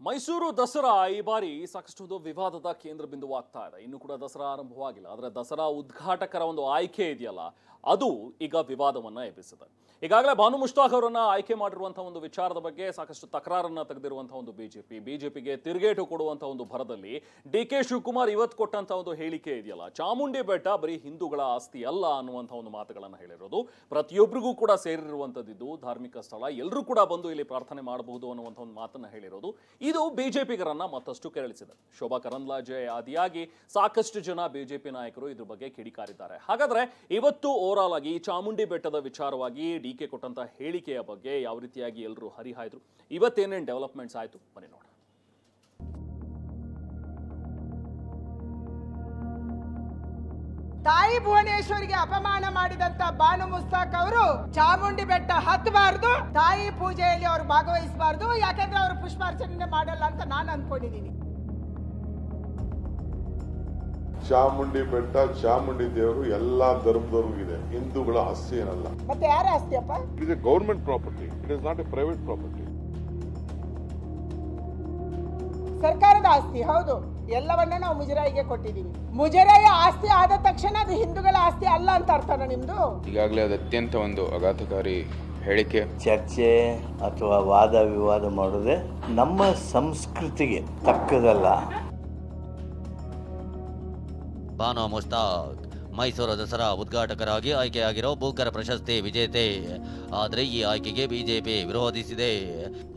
ಮೈಸೂರು ದಸರಾ ಈ ಬಾರಿ ಸಾಕಷ್ಟು ವಿವಾದದ ಕೇಂದ್ರ ಬಿಂದುವಾಗ್ತಾ ಇದೆ. ಇನ್ನು ಕೂಡ ದಸರಾ ಆರಂಭವಾಗಿಲ್ಲ, ಆದರೆ ದಸರಾ ಉದ್ಘಾಟಕರ ಒಂದು ಆಯ್ಕೆ ಇದೆಯಲ್ಲ ಅದು ಈಗ ವಿವಾದವನ್ನ ಎಬ್ಬಿಸಿದೆ. ಈಗಾಗಲೇ ಬಾನು ಮುಷ್ತಾಕ್ ಅವರನ್ನ ಆಯ್ಕೆ ಮಾಡಿರುವಂತಹ ಒಂದು ವಿಚಾರದ ಬಗ್ಗೆ ಸಾಕಷ್ಟು ತಕರಾರನ್ನ ತೆಗೆದಿರುವಂತಹ ಒಂದು ಬಿಜೆಪಿಗೆ ತಿರುಗೇಟು ಕೊಡುವಂತಹ ಒಂದು ಭರದಲ್ಲಿ ಡಿ.ಕೆ. ಶಿವಕುಮಾರ್ ಇವತ್ತು ಕೊಟ್ಟಂತಹ ಒಂದು ಹೇಳಿಕೆ ಇದೆಯಲ್ಲ, ಚಾಮುಂಡಿ ಬೆಟ್ಟ ಬರೀ ಹಿಂದೂಗಳ ಆಸ್ತಿ ಅಲ್ಲ ಅನ್ನುವಂತಹ ಒಂದು ಮಾತುಗಳನ್ನು ಹೇಳಿರೋದು, ಪ್ರತಿಯೊಬ್ಬರಿಗೂ ಕೂಡ ಸೇರಿರುವಂತದ್ದು ಧಾರ್ಮಿಕ ಸ್ಥಳ, ಎಲ್ಲರೂ ಕೂಡ ಬಂದು ಇಲ್ಲಿ ಪ್ರಾರ್ಥನೆ ಮಾಡಬಹುದು ಅನ್ನುವಂಥ ಒಂದು ಮಾತನ್ನ ಹೇಳಿರೋದು ಇದು ಬಿಜೆಪಿಗರನ್ನ ಮತ್ತಷ್ಟು ಕೆರಳಿಸಿದೆ. ಶೋಭಾ ಕರಂದ್ಲಾಜೆ ಆದಿಯಾಗಿ ಸಾಕಷ್ಟು ಜನ ಬಿಜೆಪಿ ನಾಯಕರು ಇದ್ರ ಬಗ್ಗೆ ಕಿಡಿಕಾರಿದ್ದಾರೆ. ಹಾಗಾದ್ರೆ ಇವತ್ತು ಓವರಾಲ್ ಆಗಿ ಚಾಮುಂಡಿ ಬೆಟ್ಟದ ವಿಚಾರವಾಗಿ ಡಿ.ಕೆ. ಕೊಟ್ಟಂತ ಹೇಳಿಕೆಯ ಬಗ್ಗೆ ಯಾವ ರೀತಿಯಾಗಿ ಎಲ್ಲರೂ ಹರಿಹಾಯ್ದ್ರು, ಇವತ್ತೇನೇನು ಡೆವಲಪ್ಮೆಂಟ್ಸ್ ಆಯ್ತು ಬನ್ನಿ ನೋಡೋಣ. ತಾಯಿ ಭುವನೇಶ್ವರಿಗೆ ಅಪಮಾನ ಮಾಡಿದಂತ ಬಾನು ಮುಸ್ತಾಕ್ ಅವರು ಚಾಮುಂಡಿ ಬೆಟ್ಟ ಹತ್ತಬಾರ್ದು, ತಾಯಿ ಪೂಜೆಯಲ್ಲಿ ಅವರು ಭಾಗವಹಿಸಬಾರ್ದು, ಯಾಕಂದ್ರೆ ಅವರು ಪುಷ್ಪಾರ್ಚನೆ ಮಾಡಲ್ಲ ಅಂತ ನಾನು ಅನ್ಕೊಂಡಿದ್ದೀನಿ. ಚಾಮುಂಡಿ ಬೆಟ್ಟ, ಚಾಮುಂಡಿ ದೇವರು ಎಲ್ಲಾ ಧರ್ಮದವ್ರಿಗೂ ಇದೆ, ಹಿಂದೂಗಳ ಆಸ್ತಿ ಏನಲ್ಲ. ಮತ್ತೆ ಯಾರ ಆಸ್ತಿಯಪ್ಪ? It is a government property, it is not a private property. ಸರ್ಕಾರದ ಆಸ್ತಿ ಹೌದು, ಎಲ್ಲವನ್ನ ನಾವು ಮುಜರಾಯಿಗೆ ಕೊಟ್ಟಿದ್ದೀವಿ. ಮುಜರಾಯಿ ಆಸ್ತಿ ಆದ ತಕ್ಷಣ ಅದು ಹಿಂದೂಗಳ ಆಸ್ತಿ ಅಲ್ಲ ಅಂತ ಅರ್ಥನ ನಿಮ್ದು? ಈಗಾಗಲೇ ಅದು ಅತ್ಯಂತ ಒಂದು ಆಘಾತಕಾರಿ ಹೇಳಿಕೆ. ಚರ್ಚೆ ಅಥವಾ ವಾದ ವಿವಾದ ಮಾಡೋದೇ ನಮ್ಮ ಸಂಸ್ಕೃತಿಗೆ ತಕ್ಕದಲ್ಲ. ಬಾನು ಮುಸ್ತಾಕ್ ಮೈಸೂರು ದಸರಾ ಉದ್ಘಾಟಕರಾಗಿ ಆಯ್ಕೆಯಾಗಿರೋ ಬೂಕರ್ ಪ್ರಶಸ್ತಿ ವಿಜೇತೆ. ಆದರೆ ಈ ಆಯ್ಕೆಗೆ ಬಿಜೆಪಿ ವಿರೋಧಿಸಿದೆ.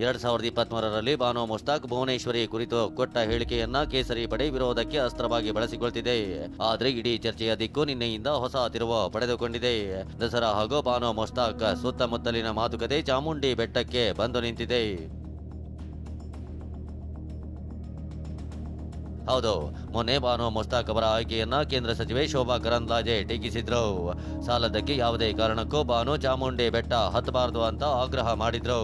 2023ರಲ್ಲಿ ಬಾನು ಮುಸ್ತಾಕ್ ಭುವನೇಶ್ವರಿ ಕುರಿತು ಕೊಟ್ಟ ಹೇಳಿಕೆಯನ್ನ ಕೇಸರಿ ಪಡೆ ವಿರೋಧಕ್ಕೆ ಅಸ್ತ್ರವಾಗಿ ಬಳಸಿಕೊಳ್ತಿದೆ. ಆದರೆ ಇಡೀ ಚರ್ಚೆಯ ದಿಕ್ಕು ನಿನ್ನೆಯಿಂದ ಹೊಸ ತಿರುವು ಪಡೆದುಕೊಂಡಿದೆ. ದಸರಾ ಹಾಗೂ ಬಾನು ಮುಸ್ತಾಕ್ ಸುತ್ತಮುತ್ತಲಿನ ಮಾತುಕತೆ ಚಾಮುಂಡಿ ಬೆಟ್ಟಕ್ಕೆ ಬಂದು ನಿಂತಿದೆ. ಹೌದು, ಮೊನ್ನೆ ಬಾನು ಮುಸ್ತಾಕ್ ಅವರ ಆಯ್ಕೆಯನ್ನ ಕೇಂದ್ರ ಸಚಿವೆ ಶೋಭಾ ಕರಂದ್ಲಾಜೆ ಟೀಕಿಸಿದ್ರು. ಸಾಲದಕ್ಕೆ ಯಾವುದೇ ಕಾರಣಕ್ಕೂ ಬಾನು ಚಾಮುಂಡಿ ಬೆಟ್ಟ ಹತ್ತಬಾರದು ಅಂತ ಆಗ್ರಹ ಮಾಡಿದ್ರು.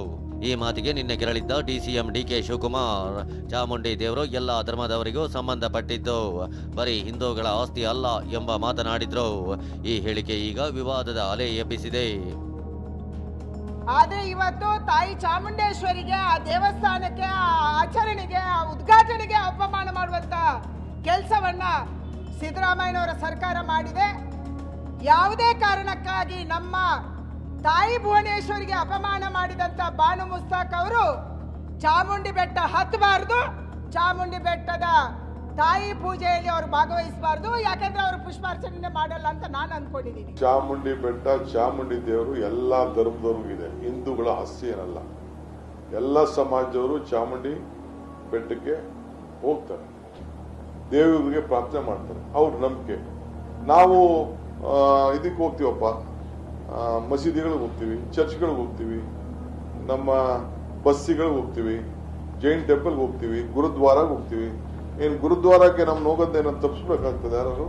ಈ ಮಾತಿಗೆ ನಿನ್ನೆ ಕೆರಳಿದ್ದ ಡಿಸಿಎಂ ಡಿ.ಕೆ. ಶಿವಕುಮಾರ್, ಚಾಮುಂಡಿ ದೇವರು ಎಲ್ಲಾ ಧರ್ಮದವರಿಗೂ ಸಂಬಂಧಪಟ್ಟಿದ್ದು, ಬರೀ ಹಿಂದೂಗಳ ಆಸ್ತಿ ಅಲ್ಲ ಎಂಬ ಮಾತನಾಡಿದ್ರು. ಈ ಹೇಳಿಕೆ ಈಗ ವಿವಾದದ ಅಲೆ ಎಬ್ಬಿಸಿದೆ. ಆದ್ರೆ ಇವತ್ತು ತಾಯಿ ಚಾಮುಂಡೇಶ್ವರಿಗೆ, ಆ ದೇವಸ್ಥಾನಕ್ಕೆ, ಆ ಆಚರಣೆಗೆ, ಆ ಉದ್ಘಾಟನೆಗೆ ಅಪಮಾನ ಮಾಡುವಂತ ಕೆಲಸವನ್ನ ಸಿದ್ದರಾಮಯ್ಯನವರ ಸರ್ಕಾರ ಮಾಡಿದೆ. ಯಾವುದೇ ಕಾರಣಕ್ಕಾಗಿ ನಮ್ಮ ತಾಯಿ ಭುವನೇಶ್ವರಿಗೆ ಅಪಮಾನ ಮಾಡಿದಂತ ಬಾನು ಮುಸ್ತಾಕ್ ಅವರು ಚಾಮುಂಡಿ ಬೆಟ್ಟ ಹತ್ತಬಾರ್ದು, ಚಾಮುಂಡಿ ಬೆಟ್ಟದ ತಾಯಿ ಪೂಜೆಯಲ್ಲಿ ಅವರು ಭಾಗವಹಿಸಬಾರ್ದು, ಯಾಕಂದ್ರೆ ಅವರು ಪುಷ್ಪಾರ್ಚನೆ ಮಾಡಲ್ಲ ಅಂತ ನಾನು ಅನ್ಕೊಂಡಿದ್ದೀನಿ. ಚಾಮುಂಡಿ ಬೆಟ್ಟ, ಚಾಮುಂಡಿ ದೇವರು ಎಲ್ಲಾ ಧರ್ಮದವ್ರಿಗೂ ಇದೆ, ಹಿಂದೂಗಳ ಆಸ್ತಿ ಏನಲ್ಲ. ಎಲ್ಲ ಸಮಾಜದವರು ಚಾಮುಂಡಿ ಬೆಟ್ಟಕ್ಕೆ ಹೋಗ್ತಾರೆ, ದೇವರಿಗೆ ಪ್ರಾರ್ಥನೆ ಮಾಡ್ತಾರೆ, ಅವ್ರ ನಂಬಿಕೆ. ನಾವು ಇದಕ್ಕೆ ಹೋಗ್ತೀವಪ್ಪ, ಮಸೀದಿಗಳಿಗೆ ಹೋಗ್ತೀವಿ, ಚರ್ಚ್ಗಳಿಗೆ ಹೋಗ್ತೀವಿ, ನಮ್ಮ ಬಸ್ಸಿಗಳಿಗೆ ಹೋಗ್ತೀವಿ, ಜೈನ್ ಟೆಂಪಲ್ಗೆ ಹೋಗ್ತೀವಿ, ಗುರುದ್ವಾರಾಗ ಹೋಗ್ತೀವಿ. ಏನು ಗುರುದ್ವಾರಕ್ಕೆ ನಮ್ಗೆ ಹೋಗೋದೇನಂತ ತಪ್ಪಿಸ್ಬೇಕಾಗ್ತದೆ ಯಾರು?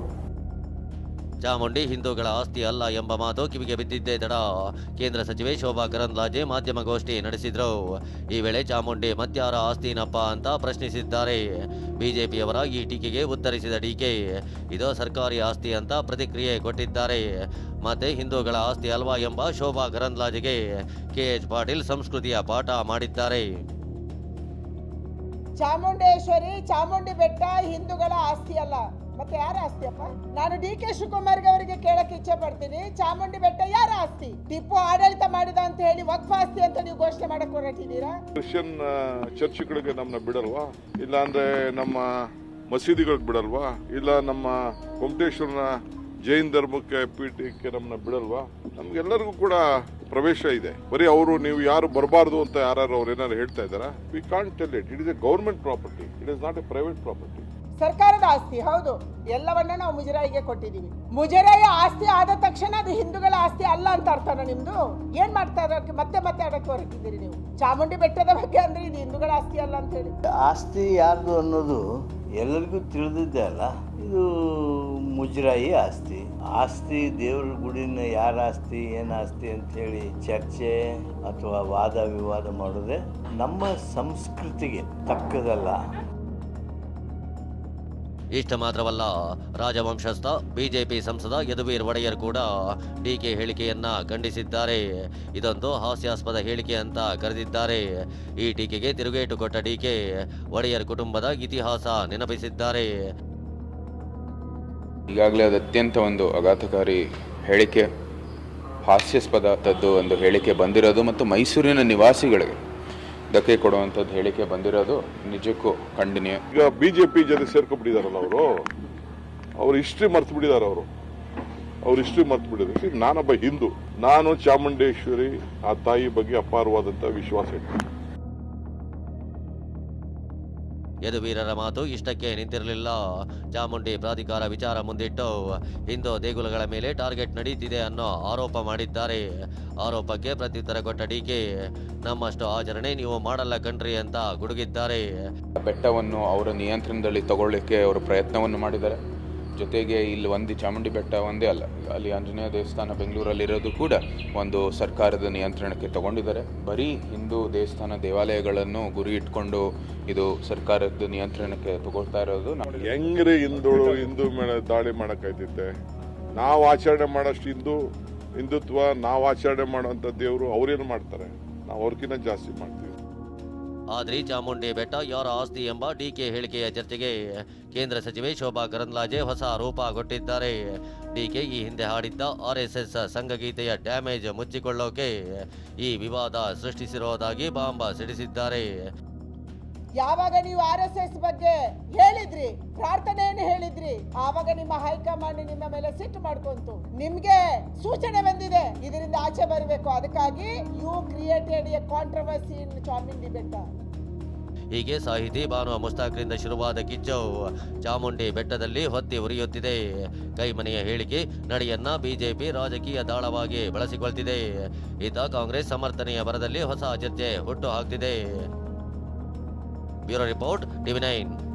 ಚಾಮುಂಡಿ ಹಿಂದೂಗಳ ಆಸ್ತಿ ಅಲ್ಲ ಎಂಬ ಮಾತು ಕಿವಿಗೆ ಬಿದ್ದಿದ್ದೇ ತಡ ಕೇಂದ್ರ ಸಚಿವೆ ಶೋಭಾ ಕರಂದ್ಲಾಜೆ ಮಾಧ್ಯಮಗೋಷ್ಠಿ ನಡೆಸಿದ್ರು. ಈ ವೇಳೆ ಚಾಮುಂಡಿ ಮತ್ಯಾರ ಆಸ್ತಿನಪ್ಪ ಅಂತ ಪ್ರಶ್ನಿಸಿದ್ದಾರೆ. ಬಿಜೆಪಿಯವರ ಈ ಟೀಕೆಗೆ ಉತ್ತರಿಸಿದ ಡಿ.ಕೆ. ಇದು ಸರ್ಕಾರಿ ಆಸ್ತಿ ಅಂತ ಪ್ರತಿಕ್ರಿಯೆ ಕೊಟ್ಟಿದ್ದಾರೆ. ಮತ್ತೆ ಹಿಂದೂಗಳ ಆಸ್ತಿ ಅಲ್ವಾ ಎಂಬ ಶೋಭಾ ಕರಂದ್ಲಾಜೆಗೆ ಕೆ.ಎಚ್. ಪಾಟೀಲ್ ಸಂಸ್ಕೃತಿಯ ಪಾಠ ಮಾಡಿದ್ದಾರೆ. ಚಾಮುಂಡೇಶ್ವರಿ, ಚಾಮುಂಡಿ ಬೆಟ್ಟ ಹಿಂದೂಗಳ ಆಸ್ತಿ ಅಲ್ಲ, ಮತ್ತೆ ಯಾರ ಆಸ್ತಿಯಪ್ಪ? ನಾನು ಡಿ.ಕೆ. ಶಿವಕುಮಾರ್ಗೆ ಅವರಿಗೆ ಕೇಳಕ್ಕೆ ಇಚ್ಛೆ ಪಡ್ತೀನಿ, ಚಾಮುಂಡಿ ಬೆಟ್ಟ ಯಾರ ಆಸ್ತಿ? ಟಿಪ್ಪು ಆಡಳಿತ ಮಾಡಿದ ಅಂತ ಹೇಳಿ ವಕ್ಫ್ ಆಸ್ತಿ ಅಂತ ನೀವು ಘೋಷಣೆ ಮಾಡಕ್ ಹೊರಟಿದ್ದೀರಾ? ಕ್ರಿಶ್ಚಿಯನ್ ಚರ್ಚ್ಗಳಿಗೆ ನಮ್ಮನ್ನ ಬಿಡಲ್ವಾ? ಇಲ್ಲ ಅಂದ್ರೆ ನಮ್ಮ ಮಸೀದಿಗಳಿಗೆ ಬಿಡಲ್ವಾ? ಇಲ್ಲ ನಮ್ಮ ಗೊಮ್ಮಟೇಶ್ವರನ ಜೈನ್ ಧರ್ಮಕ್ಕೆ ಪೀಠಕ್ಕೆ ನಮ್ಮನ್ನ ಬಿಡಲ್ವಾ? ನಮ್ಗೆಲ್ಲರಿಗೂ ಕೂಡ ಪ್ರವೇಶ ಇದೆ. ಬರೀ ಅವರು ನೀವು ಯಾರು ಬರಬಾರ್ದು ಅಂತ ಯಾರು ಅವ್ರು ಏನಾರು ಹೇಳ್ತಾ ಇದಾರಾ? We can't tell it. It is a government property, it is not a private property. ಸರ್ಕಾರದ ಆಸ್ತಿ ಹೌದು, ಎಲ್ಲವನ್ನ ನಾವು ಮುಜರಾಯಿಗೆ ಕೊಟ್ಟಿದ್ದೀವಿ. ಮುಜರಾಯಿ ಆಸ್ತಿ ಆದ ತಕ್ಷಣ ಅದು ಹಿಂದೂಗಳ ಆಸ್ತಿ ಅಲ್ಲ ಅಂತ ಅರ್ಥನ ನಿಮ್ದು? ಏನ್ ಮಾಡ್ತಾ ಇರೋಕೆ ಮತ್ತೆ ಅಡಕ್ಕೆ ಹೊರಟಿದ್ದೀರಿ ನೀವು? ಚಾಮುಂಡಿ ಬೆಟ್ಟದ ಬಗ್ಗೆ ಅಂದ್ರೆ ಇದು ಹಿಂದೂಗಳ ಆಸ್ತಿ ಅಲ್ಲ ಅಂತ ಹೇಳಿ. ಆಸ್ತಿ ಯಾರ್ದು ಅನ್ನೋದು ಎಲ್ಲರಿಗೂ ತಿಳಿದಿದ್ದೆ ಅಲ್ಲ. ಇದು ಮುಜರಾಯಿ ಆಸ್ತಿ. ಆಸ್ತಿ ದೇವ್ರ ಗುಡಿನ ಯಾರ ಆಸ್ತಿ, ಏನ್ ಆಸ್ತಿ ಅಂತ ಹೇಳಿ ಚರ್ಚೆ ಅಥವಾ ವಾದ ವಿವಾದ ಮಾಡೋದೇ ನಮ್ಮ ಸಂಸ್ಕೃತಿಗೆ ತಕ್ಕದಲ್ಲ. ಇಷ್ಟ ಮಾತ್ರವಲ್ಲ, ರಾಜವಂಶಸ್ಥ ಬಿಜೆಪಿ ಸಂಸದ ಯದುವೀರ್ ಒಡೆಯರ್ ಕೂಡ ಡಿಕೆ ಹೇಳಿಕೆಯನ್ನ ಖಂಡಿಸಿದ್ದಾರೆ. ಇದೊಂದು ಹಾಸ್ಯಾಸ್ಪದ ಹೇಳಿಕೆ ಅಂತ ಕರೆದಿದ್ದಾರೆ. ಈ ಟೀಕೆಗೆ ತಿರುಗೇಟು ಕೊಟ್ಟ ಡಿಕೆ ಒಡೆಯರ್ ಕುಟುಂಬದ ಇತಿಹಾಸ ನೆನಪಿಸಿದ್ದಾರೆ. ಈಗಾಗಲೇ ಅದು ಅತ್ಯಂತ ಒಂದು ಆಘಾತಕಾರಿ ಹೇಳಿಕೆ, ಹಾಸ್ಯಾಸ್ಪದದ್ದು ಒಂದು ಹೇಳಿಕೆ ಬಂದಿರೋದು ಮತ್ತು ಮೈಸೂರಿನ ನಿವಾಸಿಗಳಿಗೆ ಧಕ್ಕೆ ಕೊಡುವಂಥದ್ದು ಹೇಳಿಕೆ ಬಂದಿರೋದು ನಿಜಕ್ಕೂ ಖಂಡನೀಯ. ಈಗ ಬಿಜೆಪಿ ಜೊತೆ ಸೇರ್ಕೊಂಡ್ಬಿಟ್ಟಿದಾರಲ್ಲ ಅವ್ರ ಹಿಸ್ಟ್ರಿ ಮರ್ತು ಬಿಟ್ಟಿದ್ದಾರೆ. ಅವ್ರ ಹಿಸ್ಟ್ರಿ ಮರ್ತು ಬಿಟ್ಟಿದ್ದಾರೆ. ನಾನೊಬ್ಬ ಹಿಂದೂ, ನಾನು ಚಾಮುಂಡೇಶ್ವರಿ ಆ ತಾಯಿ ಬಗ್ಗೆ ಅಪಾರವಾದಂತ ವಿಶ್ವಾಸ ಇತ್ತು. ಯದುವೀರರ ಮಾತು ಇಷ್ಟಕ್ಕೆ ನಿಂತಿರಲಿಲ್ಲ. ಚಾಮುಂಡಿ ಪ್ರಾಧಿಕಾರ ವಿಚಾರ ಮುಂದಿಟ್ಟು ಹಿಂದೂ ದೇಗುಲಗಳ ಮೇಲೆ ಟಾರ್ಗೆಟ್ ನಡೀತಿದೆ ಅನ್ನೋ ಆರೋಪ ಮಾಡಿದ್ದಾರೆ. ಆರೋಪಕ್ಕೆ ಪ್ರತ್ಯುತ್ತರ ಕೊಟ್ಟ ಡಿಕೆ, ನಮ್ಮಷ್ಟು ಆಚರಣೆ ನೀವು ಮಾಡಲ್ಲ ಕಣ್ರಿ ಅಂತ ಗುಡುಗಿದ್ದಾರೆ. ಬೆಟ್ಟವನ್ನು ಅವರ ನಿಯಂತ್ರಣದಲ್ಲಿ ತಗೊಳ್ಳಿಕ್ಕೆ ಅವರು ಪ್ರಯತ್ನವನ್ನು ಮಾಡಿದ್ದಾರೆ. ಜೊತೆಗೆ ಇಲ್ಲಿ ಒಂದು ಚಾಮುಂಡಿ ಬೆಟ್ಟ ಒಂದೇ ಅಲ್ಲ, ಅಲ್ಲಿ ಆಂಜನೇಯ ದೇವಸ್ಥಾನ ಬೆಂಗಳೂರಲ್ಲಿರೋದು ಕೂಡ ಒಂದು ಸರ್ಕಾರದ ನಿಯಂತ್ರಣಕ್ಕೆ ತಗೊಂಡಿದ್ದಾರೆ. ಬರೀ ಹಿಂದೂ ದೇವಸ್ಥಾನ ದೇವಾಲಯಗಳನ್ನು ಗುರಿ ಇಟ್ಕೊಂಡು ಇದು ಸರ್ಕಾರದ ನಿಯಂತ್ರಣಕ್ಕೆ ತಗೊಳ್ತಾ ಇರೋದು. ಹೆಂಗ್ರಿ ಹಿಂದೂ ಮೇಲೆ ದಾಳಿ ಮಾಡಕ್ಕಾಯ್ತೈತೆ? ನಾವು ಆಚರಣೆ ಮಾಡೋಷ್ಟು ಹಿಂದುತ್ವ, ನಾವು ಆಚರಣೆ ಮಾಡುವಂತ ದೇವರು ಅವ್ರೇನು ಮಾಡ್ತಾರೆ? ನಾವು ಅವ್ರಕ್ಕಿಂತ ಜಾಸ್ತಿ ಮಾಡ್ತೀವಿ. ಆದ್ರೆ ಚಾಮುಂಡಿ ಬೆಟ್ಟ ಯಾರ ಆಸ್ತಿ ಎಂಬ ಡಿಕೆ ಹೇಳಿಕೆಯ ಚರ್ಚೆಗೆ ಕೇಂದ್ರ ಸಚಿವೆ ಶೋಭಾ ಕರಂದ್ಲಾಜೆ ಹೊಸ ರೂಪ ಕೊಟ್ಟಿದ್ದಾರೆ. ಡಿಕೆ ಈ ಹಿಂದೆ ಹಾಡಿದ್ದ RSS ಸಂಘಗೀತೆಯ ಡ್ಯಾಮೇಜ್ ಮುಚ್ಚಿಕೊಳ್ಳೋಕೆ ಈ ವಿವಾದ ಸೃಷ್ಟಿಸಿರೋದಾಗಿ ಬಾಂಬ್ ಸಿಡಿಸಿದ್ದಾರೆ. ಯಾವಾಗ ನೀವು RSS ಬಗ್ಗೆ ಹೇಳಿದ್ರಿ, ಪ್ರಾರ್ಥನೆಯನ್ನು ಹೇಳಿದ್ರಿ, ಆವಾಗ ನಿಮ್ಮ ಹೈಕಮಾಂಡ್ ನಿಮ್ಮ ಮೇಲೆ ಸಿಟ್ಟು ಮಾಡ್ಕೊಂತು. ನಿಮ್ಗೆ ಸೂಚನೆ ಬಂದಿದೆ, ಇದರಿಂದ ಆಚೆ ಬರಬೇಕು. ಅದಕ್ಕಾಗಿ ಯು ಕ್ರಿಯೇಟೆಡ್ ಎ ಕಾಂಟ್ರವರ್ಸಿ ಇನ್ ಚಾಮುಂಡಿ ಬೆಟ್ಟ. ಹೀಗೆ ಸಾಹಿತಿ ಬಾನು ಮುಸ್ತಾಕ್ರಿಂದ ಶುರುವಾದ ಕಿಚ್ಚು ಚಾಮುಂಡಿ ಬೆಟ್ಟದಲ್ಲಿ ಹೊತ್ತಿ ಉರಿಯುತ್ತಿದೆ. ಕೈಮನೆಯ ಹೇಳಿಕೆ ನಡೆಯನ್ನ ಬಿಜೆಪಿ ರಾಜಕೀಯ ದಾಳವಾಗಿ ಬಳಸಿಕೊಳ್ತಿದೆ. ಇತ್ತ ಕಾಂಗ್ರೆಸ್ ಸಮರ್ಥನೆಯ ಬರದಲ್ಲಿ ಹೊಸ ಚರ್ಚೆ ಹುಟ್ಟು ಹಾಕ್ತಿದೆ. Bureau report, TV9.